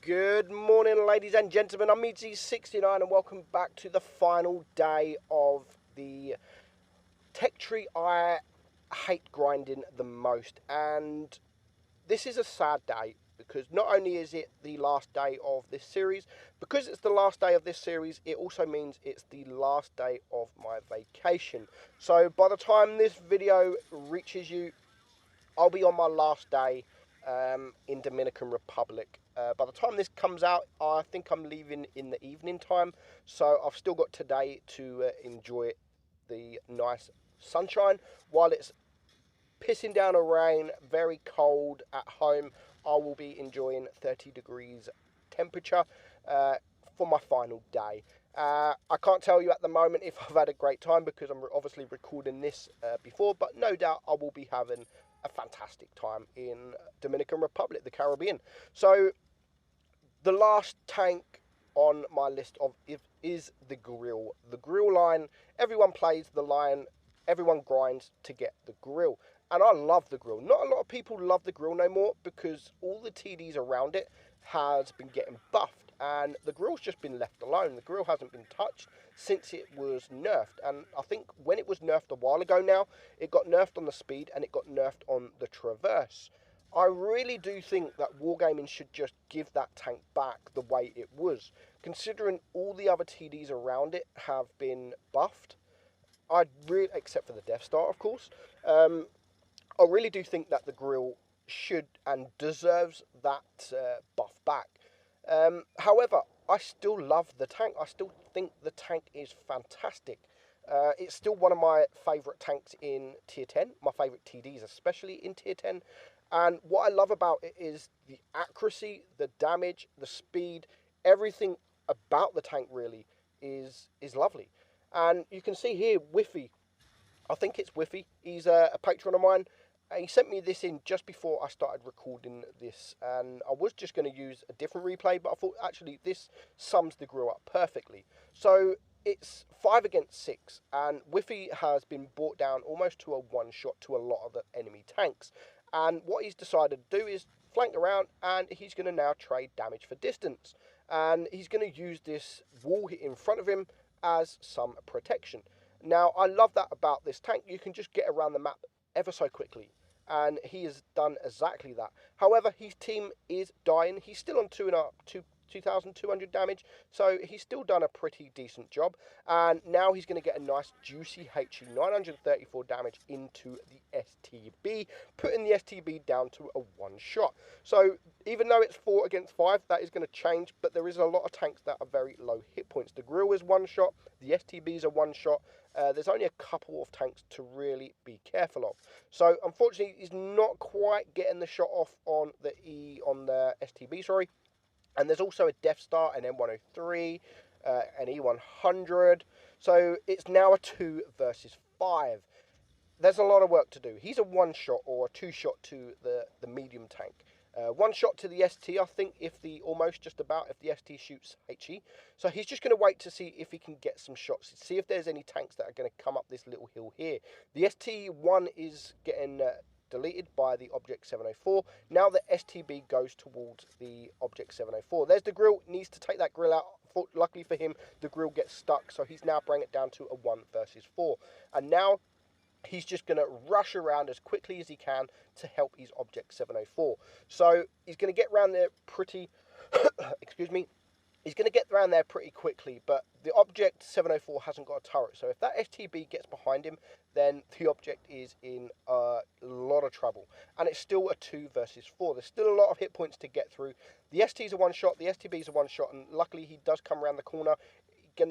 Good morning, ladies and gentlemen. I'm Meadsyreplays and welcome back to the final day of the tech tree I hate grinding the most. And this is a sad day because not only is it the last day of this series, because it's the last day of this series, it also means it's the last day of my vacation. So by the time this video reaches you, I'll be on my last day in Dominican Republic. By the time this comes out, I think I'm leaving in the evening time, so I've still got today to enjoy the nice sunshine. While it's pissing down a rain, very cold at home, I will be enjoying 30 degrees temperature for my final day. I can't tell you at the moment if I've had a great time because I'm obviously recording this before, but no doubt I will be having a fantastic time in Dominican Republic, the Caribbean. So the last tank on my list of is the grill. The grill line, everyone plays the line, everyone grinds to get the grill. And I love the grill. Not a lot of people love the grill no more because all the TDs around it has been getting buffed and the grill's just been left alone. The grill hasn't been touched since it was nerfed. And I think when it was nerfed a while ago now, it got nerfed on the speed and it got nerfed on the traverse. I really do think that Wargaming should just give that tank back the way it was. Considering all the other TDs around it have been buffed, except for the Death Star, of course, I really do think that the grill should and deserves that buff back. However, I still love the tank. I still think the tank is fantastic. It's still one of my favourite tanks in Tier 10, my favourite TDs, especially in Tier 10. And what I love about it is the accuracy, the damage, the speed, everything about the tank really is lovely. And you can see here, Whiffy, I think it's Whiffy, he's a patron of mine. He sent me this in just before I started recording this, and I was just going to use a different replay, but I thought actually this sums the grill up perfectly. So it's 5 against 6, and Whiffy has been brought down almost to a one-shot to a lot of the enemy tanks. And what he's decided to do is flank around, and he's going to now trade damage for distance. And he's going to use this wall in front of him as some protection. Now, I love that about this tank. You can just get around the map ever so quickly. And he has done exactly that. However, his team is dying. He's still on 2,200 damage, so he's still done a pretty decent job. And now he's going to get a nice juicy HE 934 damage into the STB, putting the STB down to a one-shot. So even though it's 4 against 5, that is going to change, but there is a lot of tanks that are very low hit points. The grill is one-shot, the STBs are one-shot. There's only a couple of tanks to really be careful of. So unfortunately, he's not quite getting the shot off on the STB, sorry. And there's also a Death Star, an M103, an E100. So it's now a 2 versus 5. There's a lot of work to do. He's a one-shot or a two-shot to the medium tank. One shot to the ST, I think, if the ST shoots HE. So he's just going to wait to see if he can get some shots, see if there's any tanks that are going to come up this little hill here. The ST1 is getting deleted by the Object 704. Now the STB goes towards the Object 704. There's the grill, needs to take that grill out. Luckily for him, the grill gets stuck, so he's now bringing it down to a 1 versus 4. And now he's just going to rush around as quickly as he can to help his Object 704. So he's going to get around there pretty, excuse me, he's going to get around there pretty quickly, but the Object 704 hasn't got a turret. So if that STB gets behind him, then the Object is in a lot of trouble. And it's still a 2 versus 4. There's still a lot of hit points to get through. The ST's a one-shot, the STB's a one-shot, and luckily he does come around the corner.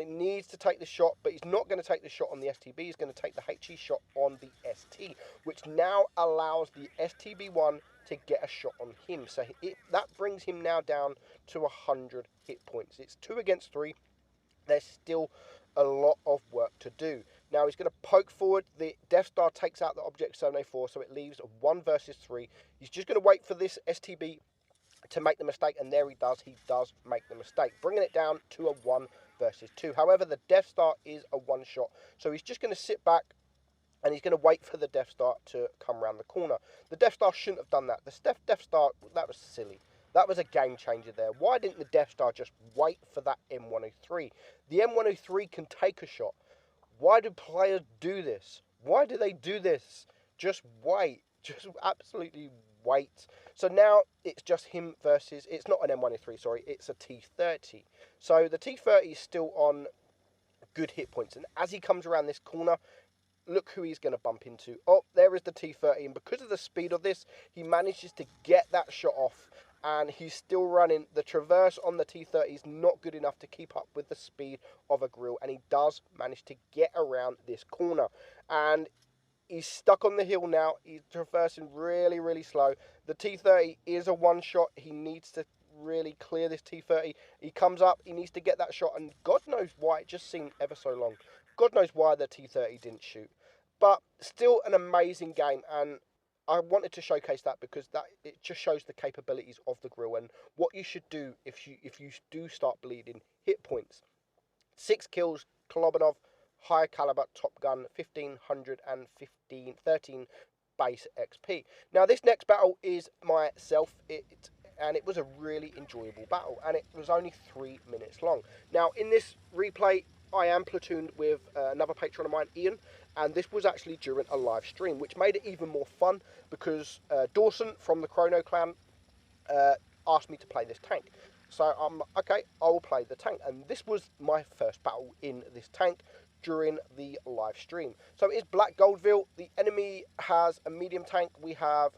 Needs to take the shot, but he's not going to take the shot on the STB. He's going to take the HE shot on the ST, which now allows the STB1 to get a shot on him. So that brings him now down to 100 hit points. It's 2 against 3. There's still a lot of work to do. Now he's going to poke forward. The Death Star takes out the Object 704, so it leaves a 1 versus 3. He's just going to wait for this STB to make the mistake, and there he does make the mistake, bringing it down to a 1 versus 2. However, the Death Star is a one-shot, so he's just going to sit back and he's going to wait for the Death Star to come around the corner. The Death Star shouldn't have done that. The Death Star, that was silly. That was a game changer there. Why didn't the Death Star just wait for that M103? The M103 can take a shot. Why do players do this? Why do they do this? Just wait. Just absolutely wait. So now it's just him versus... It's not an M103, sorry. It's a T30. So the T30 is still on good hit points. And as he comes around this corner, look who he's going to bump into. Oh, there is the T30. And because of the speed of this, he manages to get that shot off. And he's still running. The traverse on the T30 is not good enough to keep up with the speed of a grille. And he does manage to get around this corner. And he's stuck on the hill now. He's traversing really, really slow. The T30 is a one-shot. He needs to really clear this T30. He comes up. He needs to get that shot. And God knows why. It just seemed ever so long. God knows why the T30 didn't shoot. But still an amazing game. And I wanted to showcase that because it just shows the capabilities of the grille and what you should do if you do start bleeding hit points. 6 kills, Klobanov, high caliber Top Gun, 1313 base XP. Now this next battle is myself, and it was a really enjoyable battle, and it was only 3 minutes long. Now in this replay, I am platooned with another patron of mine, Ian, and this was actually during a live stream, which made it even more fun because Dawson from the Chrono Clan asked me to play this tank. So I'm okay, I will play the tank, and this was my first battle in this tank during the live stream. So it is Black Goldville. The enemy has a medium tank, we have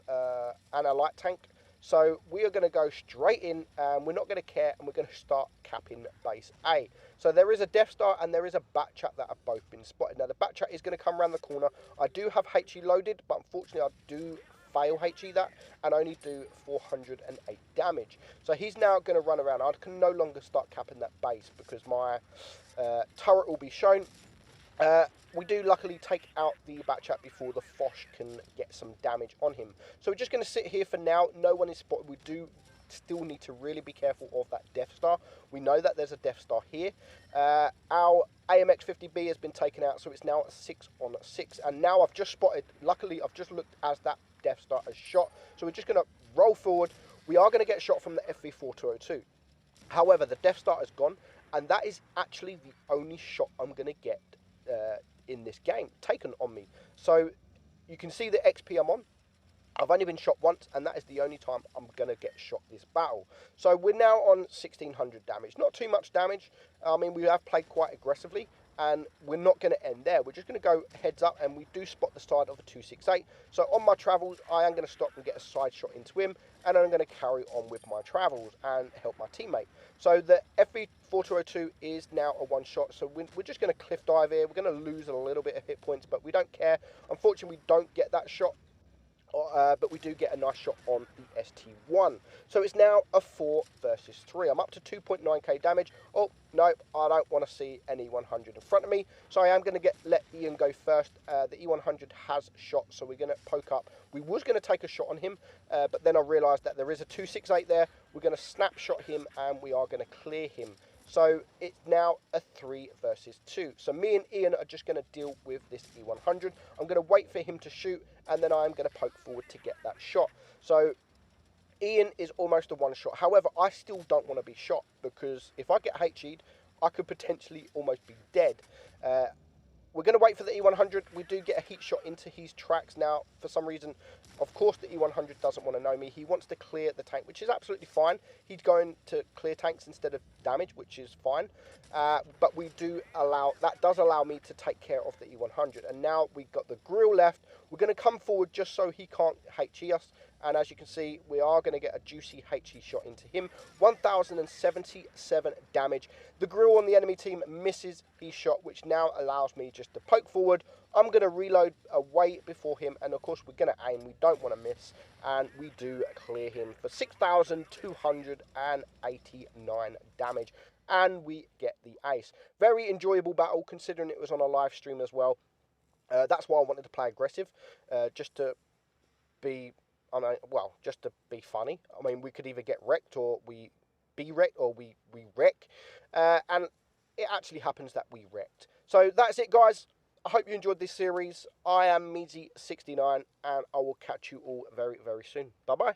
and a light tank. So we are going to go straight in, and we're not going to care, and we're going to start capping base A. So there is a Death Star, and there is a Batchat that have both been spotted. Now the Batchat is going to come around the corner. I do have HE loaded, but unfortunately I do fail HE that, and only do 408 damage. So he's now going to run around. I can no longer start capping that base because my turret will be shown. We do luckily take out the Batchat before the Foch can get some damage on him. So we're just going to sit here for now. No one is spotted. We do still need to really be careful of that Death Star. We know that there's a Death Star here. Our AMX-50B has been taken out, so it's now at 6 on 6. And now I've just spotted, luckily I've just looked as that Death Star has shot. So we're just going to roll forward. We are going to get shot from the FV-4202. However, the Death Star has gone, and that is actually the only shot I'm going to get in this game taken on me. So you can see the XP I'm on. I've only been shot once, and that is the only time I'm going to get shot this battle. So we're now on 1600 damage. Not too much damage. I mean, we have played quite aggressively, and we're not going to end there. We're just going to go heads up, and we do spot the side of a 268. So on my travels, I am going to stop and get a side shot into him, and I'm going to carry on with my travels and help my teammate. So the FV-4202 is now a one-shot, so we're just going to cliff dive here. We're going to lose a little bit of hit points, but we don't care. Unfortunately, we don't get that shot. But we do get a nice shot on the ST1. So it's now a 4 versus 3. I'm up to 2.9k damage. Oh, no, I don't want to see an E100 in front of me. So I am going to let Ian go first. The E100 has shot, so we're going to poke up. We was going to take a shot on him, but then I realised that there is a 268 there. We're going to snapshot him, and we are going to clear him. So it's now a 3 versus 2. So me and Ian are just going to deal with this E100. I'm going to wait for him to shoot, and then I'm going to poke forward to get that shot. So Ian is almost a one-shot. However, I still don't want to be shot, because if I get HE'd, I could potentially almost be dead. We're going to wait for the E100. We do get a heat shot into his tracks now. For some reason, of course, the E100 doesn't want to know me. He wants to clear the tank, which is absolutely fine. He's going to clear tanks instead of damage, which is fine. But we do allow, that does allow me to take care of the E100. And now we've got the grille left. We're going to come forward just so he can't HE us. And as you can see, we are going to get a juicy HE shot into him. 1077 damage. The grille on the enemy team misses his shot, which now allows me just to poke forward. I'm going to reload away before him, and of course we're going to aim. We don't want to miss, and we do clear him for 6,289 damage, and we get the ace. Very enjoyable battle, considering it was on a live stream as well. That's why I wanted to play aggressive, just to be... just to be funny. I mean, we could either get wrecked or we be wrecked, or we wreck. And it actually happens that we wrecked. So that's it, guys. I hope you enjoyed this series. I am Meadsy69, and I will catch you all very, very soon. Bye-bye.